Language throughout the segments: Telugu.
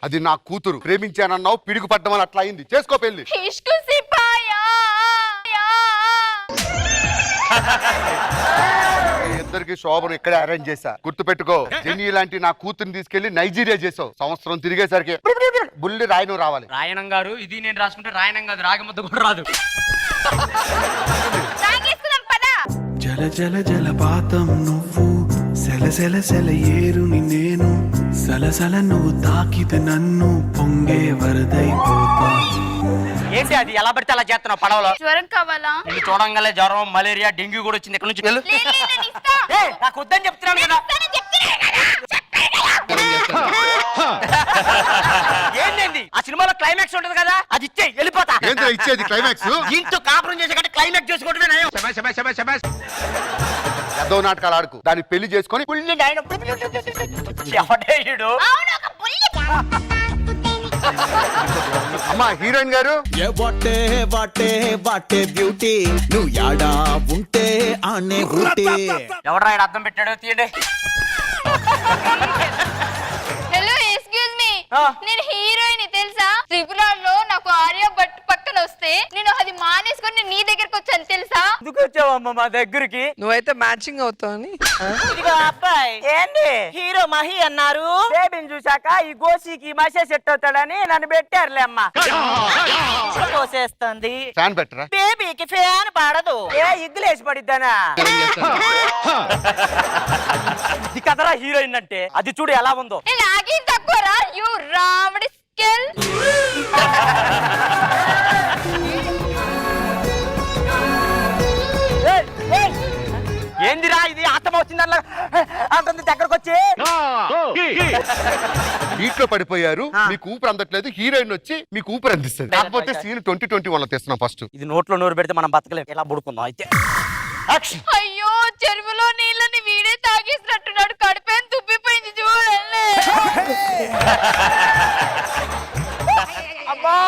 అది నా కూతురు. ప్రేమించానన్నావు, పిడుగు పడ్డం అట్లా అయింది. చేసుకో పెళ్లి. ఇద్దరికి శోభను ఇక్కడే అరేంజ్ చేశా. గుర్తు పెట్టుకో, జెన్నీ లాంటి నా కూతురుని తీసుకెళ్లి నైజీరియా చేసావు. సంవత్సరం తిరిగేసరికి బుల్లి రాయను రావాలి. రాయణం గారు, ఇది నేను రాసుకుంటే రాయణం కాదు, రాగముద్ద కూడా రాదు. జల జల జలపాతం నువ్వు, సెల సెల సెల ఏరుని నేను, సలసల నువ్వు తాకితే నన్ను పొంగే వరదైపోతా. ఏంటి అది ఎలా పడితే అలా చేస్తున్నావు పడవలో? జ్వరం కావాలా? ఇది చూడంగానే జ్వరం, మలేరియా, డెంగ్యూ కూడా వచ్చింది. ఇక్కడ నుంచి వెళ్ళు. నాకు వద్దని చెప్తున్నాను కదా. ఏంటండి ఆ సినిమాలో క్లైమాక్స్ ఉంటది కదా, అది ఇచ్చే వెళ్ళిపోతా. ఇచ్చేది క్లైమాక్స్? ఇంట్లో కాపురం చేసే కంటే క్లైమాక్స్ చేసుకోవడమే నయం. ఏదో నాటకాలు ఆడుకు, దాన్ని పెళ్లి చేసుకొని ఎవడేయుడు? అమ్మా హీరోయిన్ గారు. బ్యూటీ నువ్వు యాడా ఉంటే ఆనే ఎవడ్రా ఈడ అర్థం పెట్టాడో తీయండి. Hello, excuse me. నేను హీరోయిన్ తెలుసా? త్రిపురలో నాకు ఆర్య భట్ పక్కన వస్తే నేను అది మానేసుకొని నీ దగ్గరకు వచ్చాను తెలుసా? ఎందుకు వచ్చావమ్మా మా దగ్గరికి? నువ్వైతే మ్యాచింగ్ అవుతావని. ఇదిగో అబ్బాయి, ఏంది హీరో మహి అన్నారు, బేబీని చూసాక ఈ గోసికి మసే సెట్ అవుతాడని నన్ను పెట్టారులే అమ్మా. కోసేస్తుంది. ఫ్యాన్ పెట్టరా? బేబీకి ఫ్యాన్ పడదు. ఏ ఇగ్గులేసి పడిద్దానా? ఇది కదరా హీరోయిన్ అంటే. అది చూడు ఎలా ఉందో. నాకేం తక్కువరా? You రావడి scale. ఏందిరా ఇది? ఆత్మ వచ్చిందల్లా అంటుంది దగ్గరకు వచ్చి. నీటిలో పడిపోయారు, మీకు ఊపిరి అందట్లేదు. హీరోయిన్ వచ్చి మీకు ఊపిరి అందిస్తుంది. కాకపోతే సీన్ 2021 లో తెస్తున్నాం. ఫస్ట్ ఇది నోట్లో నోరు పెడితే మనం బతకలేం. ఎలా బుడుకుందాం అయితే. అయ్యో, చెరువులో నీళ్ళని వీడే తాగేసినట్టున్నాడు. కడిపేం తుప్పిపోయింది చూడండి. అమ్మా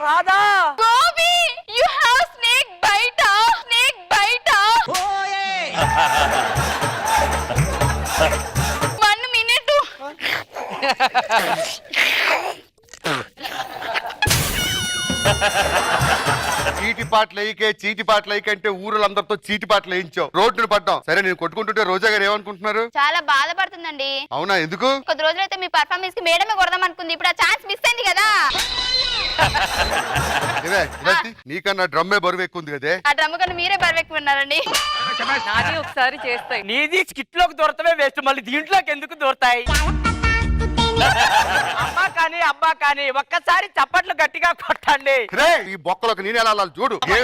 Radha. Gopi, you have snake bite. Snake bite. 1 minute. చీటి పాటలు అంటే ఊరులందరితో చీటి పాటలు వేయించావు. రోడ్డును పడ్డాం. సరే, నేను కొట్టుకుంటుంటే రోజా గారు ఏమనుకుంటున్నారు? చాలా బాధపడుతుందండి. అవునా? ఎందుకు? కొద్ది రోజులైతే మీ పర్ఫార్మెన్స్ కి మేడమే కొడదాం అనుకుంది. ఇప్పుడు ఆ ఛాన్స్ మిస్ అయింది కదా. నీకన్నా డ్రమ్మే బరువు ఎక్కువ ఉంది కదే. ఆ డ్రమ్ కన్నా మీరే బరువెక్కున్నారండి. నాది ఒకసారి చేస్తాయి. నీది స్కిట్ లోకి దూరతమే వేస్ట్, మళ్ళీ దీంట్లోకి ఎందుకు దూరతాయి? అమ్మా కానీ అబ్బా కానీ ఒక్కసారి చప్పట్లు గట్టిగా కొట్టండి. ఈ బొక్కలోకి నేను ఎలా చూడు. ఏం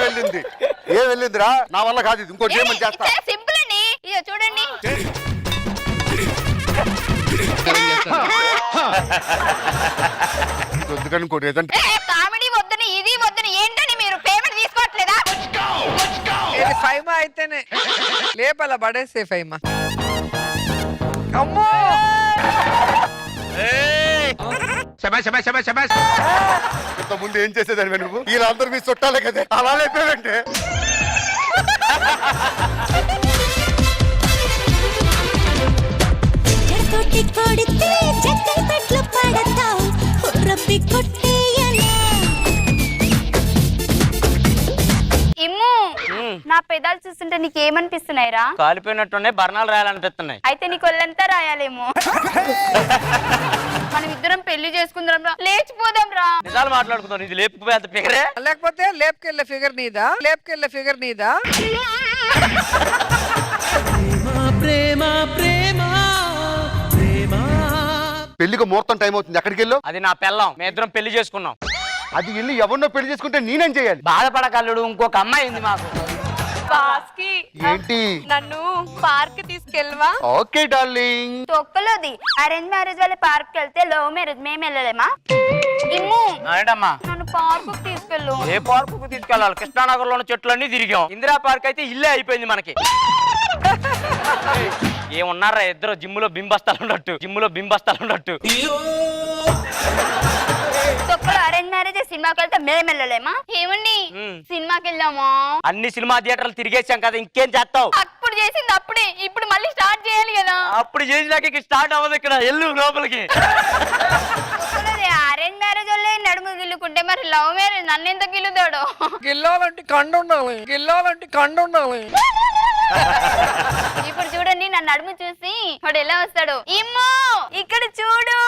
వెళ్ళిందిరా? నా వల్ల కాదు. ఇంకోటి ఏమని చేస్తా. సింపుల్ అండి, ఇదో చూడండి. కామెడీ వద్దని ఇది వద్దని ఏంటని మీరు పేమెంట్ తీసుకోవట్లేదా? ఇది 5 అయితేనే లేపల పడేసే 5. అమ్మో, ఇంత ముందు ఏం చేసేదాన్ని నువ్వు? వీళ్ళందరూ మీ చుట్టాలే కదా, అలా లేపేవంటే. ఇమ్ము, నా పెదాలు చూస్తుంటే నీకేమనిపిస్తున్నాయిరా? కాలిపోయినట్టున్నాయి, బర్ణాలు రాయాలనిపిస్తున్నాయి. అయితే నీకు ఒళ్ళంతా రాయాలేమో. మనం ఇద్దరం పెళ్లి చేసుకుందాం రా, లేచిపోదాం రా. నిజాలు మాట్లాడుకుందాం. ఇది లేపుకుపోయే అంత ఫిగరే. లేకపోతే లేపుకెళ్ళే ఫిగర్ నీదా? లేపుకెళ్ళే ఫిగర్ నీదా? పెళ్లికి ముహూర్తం టైం అవుతుంది. ఎక్కడికి వెళ్ళు? అది నా పెళ్ళం. మేము ఇద్దరం పెళ్లి చేసుకున్నాం. అది వెళ్ళి ఎవరినో పెళ్లి చేసుకుంటే నేనేం చేయాలి? బాధపడకల్లుడు, ఇంకొక అమ్మాయి ఉంది మాకు. ఏంటి? నన్ను పార్క్ తీసుకెళ్ళవా? Okay darling. తొక్కలోది అరేంజ్ మ్యారేజ్ వాళ్ళ పార్క్ వెళ్తే లవ్ మ్యారేజ్ మేము వెళ్ళలేమా? ఇమ్ము, ఏంటమ్మా? నన్ను పార్క్ తీసుకెళ్ళు. ఏ పార్కు తీసుకెళ్ళాలి? కృష్ణానగర్ లోని చెట్లన్నీ తిరిగాం. ఇందిరా పార్క్ అయితే ఇల్లే అయిపోయింది మనకి. ఏమున్నారా ఇద్దరు జిమ్ములో బింబస్తాలు ఉన్నట్టు. తొక్కలో అరేంజ్ మ్యారేజ్ సినిమాకి వెళ్తే మేము వెళ్ళలేమా? ఏమండి, సినిమాకి వెళ్దామా? అన్ని సినిమా థియేటర్లు తిరిగేసాం కదా, ఇంకేం చేస్తావు? అప్పుడు చేసింది అప్పుడే, ఇప్పుడు మళ్ళీ స్టార్ట్ చేయాలి కదా. అప్పుడు చేసినాక స్టార్ట్ అవ్వదు. ఇక్కడ ఎల్లు లోపలికి. మరి అరేంజ్ మ్యారేజ్ వాళ్ళే నడుము గిల్లుకుంటే మరి లవ్ మ్యారేజ్ నన్ను ఎంత గిల్లుతాడు? గిల్లాలంటే కండు ఉండాలి, గిల్లాలంటే కండు ఉండాలి. ఇప్పుడు చూడండి నా నడుము చూసి వాడు ఎలా వస్తాడు. ఇమ్మో ఇక్కడ చూడు.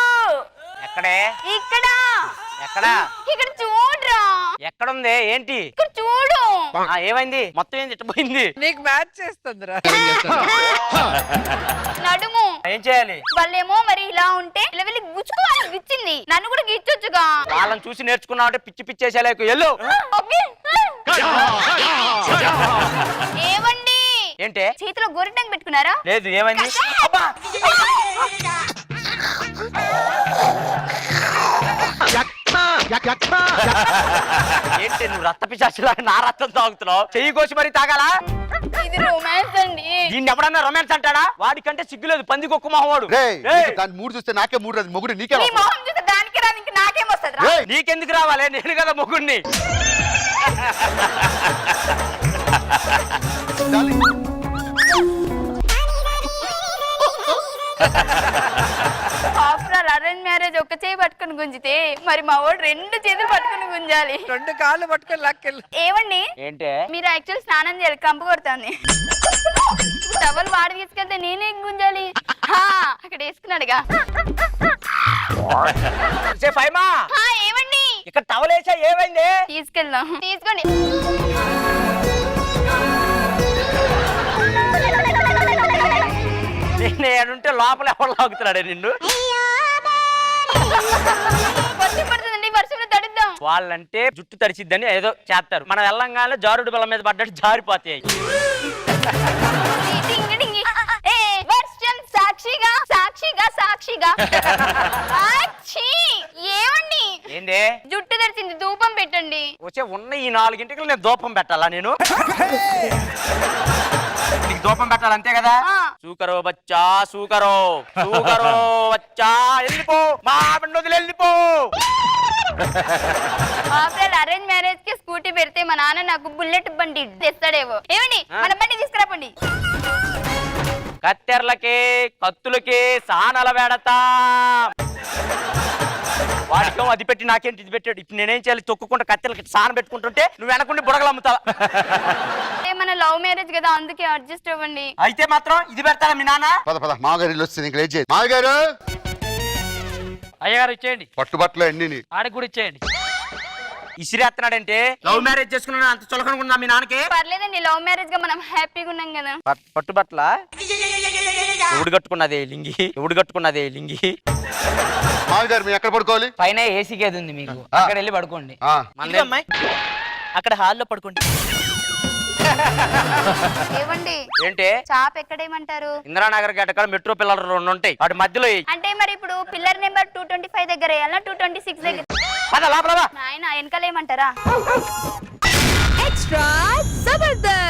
ఎక్కడే? ఇక్కడ ఎక్కడ? ఇక్కడ చూడరా. ఎక్కడుంది? ఏంటి? ఇక్కడ చూడు. ఏమైంది? మొత్తం ఏం తిట్టపోయింది? నీకు మ్యాచ్ చేస్తుందిరా. నడుము ఏం చేయాలి? వాళ్ళేమో మరి ఇలా ఉంటే ఇలా వెళ్ళి గుచ్చుకోవాలి. గిచ్చింది నన్ను కూడా గిచ్చొచ్చుగా. వాళ్ళని చూసి నేర్చుకున్నావు అంటే పిచ్చి పిచ్చేసేలేకు. ఎల్లు. ఓకే. ఏమండి? ఏంటే? చేతిలో గోరింటాకు పెట్టుకున్నారా? లేదు. ఏమైంది? అబ్బా! ఏంటి నువ్వు రక్త పిశాచిలా నా రక్తం తాగుతున్నావు? చెయ్యి కోసి మరి తాగాలా? ఇది రొమాన్స్ అండి. దీన్ని ఎవడన్నా రొమాన్స్ అంటాడా? వాడికంటే సిగ్గులేదు, పంది కుక్క మొహవాడు. దాని మూడు చూస్తే నాకే మూడు రాదు, మొగుడు నీకే నీ మొహం చూస్తే దానికి రాదు, ఇంక నాకేం వస్తుంది రా? నీకెందుకు రావాలి? నేను కదా మొగుడిని. ఆఫ్టర్ అరేంజ్ మ్యారేజ్ ఒక చేయి పట్టుకుని గుంజితే మరి మా వాడు రెండు చేతులు పట్టుకుని గుంజాలి. రెండు కాళ్ళు పట్టుకొని లాక్కెళ్ళు. ఏమండి? ఏంటే? మీరు యాక్చువల్ స్నానం చేయాలి, కంపు కొడుతుంది. టవల్ వాడి తీసుకెళ్తే నేనే గుంజాలి. అక్కడ వేసుకున్నాడుగా. ఏమండి? ఏమండి? ఇక్కడ టవల్ వేసా. ఏమైంది? తీసుకెళ్దాం. తీసుకోండి. నేను ఏడుంటే లోపల ఎవరు లాగుతున్నాడే నిన్ను? వర్షం పడుతుందండి, వర్షంలో తడుద్దాం. వాళ్ళంటే జుట్టు తడిచిద్దని ఏదో చేస్తారు. మనం వెళ్ళంగానే జారుడు బల్ల మీద పడ్డట్టు జారిపోతాయి. డింగి డింగి. ఏ వర్షం సాక్షిగా సాక్షిగా సాక్షిగా. సాక్షి. ఏమండి? ఏంది? జుట్టు తడిచింది, ధూపం పెట్టండి. వచ్చే ఉన్న ఈ 4 గంటలకు నేను దూపం పెట్టాలా? నేను నీకు దూపం పెట్టాలి అంతే కదా? సూకరో బచ్చా సూకరో సూకరో బచ్చా. వెళ్ళిపో, మా ఆవిడ వదిలి వెళ్ళిపో. ఆఫ్టర్ అరేంజ్ మ్యారేజ్ కి స్కూటీ పెడితే మా నాన్న నాకు బుల్లెట్ బండి తెస్తాడేవో. ఏమండి? మన బండి తీసుకురాపండి. కత్తెరలకి కత్తులకి సానల వేడతా. వాడికో అది పెట్టి నాకేంటి ఇది పెట్టాడు. ఇప్పుడు నేనేం చేయాలి? తొక్కుకుంటా కత్తెరలకి సాన పెట్టుకుంటుంటే నువ్వు వెనకుండి బుడగలు అమ్ముతావా? మన లవ్ మ్యారేజ్ కదా, అందుకే అడ్జస్ట్ అవ్వండి. అయితే మాత్రం ఇది పెడతారా మీ నాన్న? పద పద, మామగారు వస్తుంది. ఇంక లేట్ చేయి. మామగారు అయ్యగారు ఇచ్చేయండి. పట్టుబట్టలు అన్ని ఆడికి కూడా ఇచ్చేయండి. ఇసిరేస్తున్నాడంటే లవ్ మ్యారేజ్ చేసుకున్నా అంత చులకనుకున్నా మీ నాన్నకి? పర్లేదండి, లవ్ మ్యారేజ్ గా మనం హ్యాపీగా ఉన్నాం కదా. పట్టుబట్ల ఎవడు కట్టుకున్నదే లింగి? ఎవడు కట్టుకున్నదే లింగి? మామగారు మేము ఎక్కడ పడుకోవాలి? పైన ఏసీ గది ఉంది మీకు, అక్కడ వెళ్ళి పడుకోండి. ఇదిగో అమ్మాయి, అక్కడ హాల్లో పడుకోండి. ఏవండి? ఏంటి? చాప్ ఎక్కడేమంటారు? ఇందిరానగర్ గేట కాడ మెట్రో పిల్లలు 2 ఉంటాయి, వాటి మధ్యలో ఎయ్. అంటే మరి ఇప్పుడు పిల్లర్ నెంబర్ 225 దగ్గర వేయాలా, 226 దగ్గర? పద లోపల. నాయన వెనకాల ఏమంటారా? Extra Zabardast!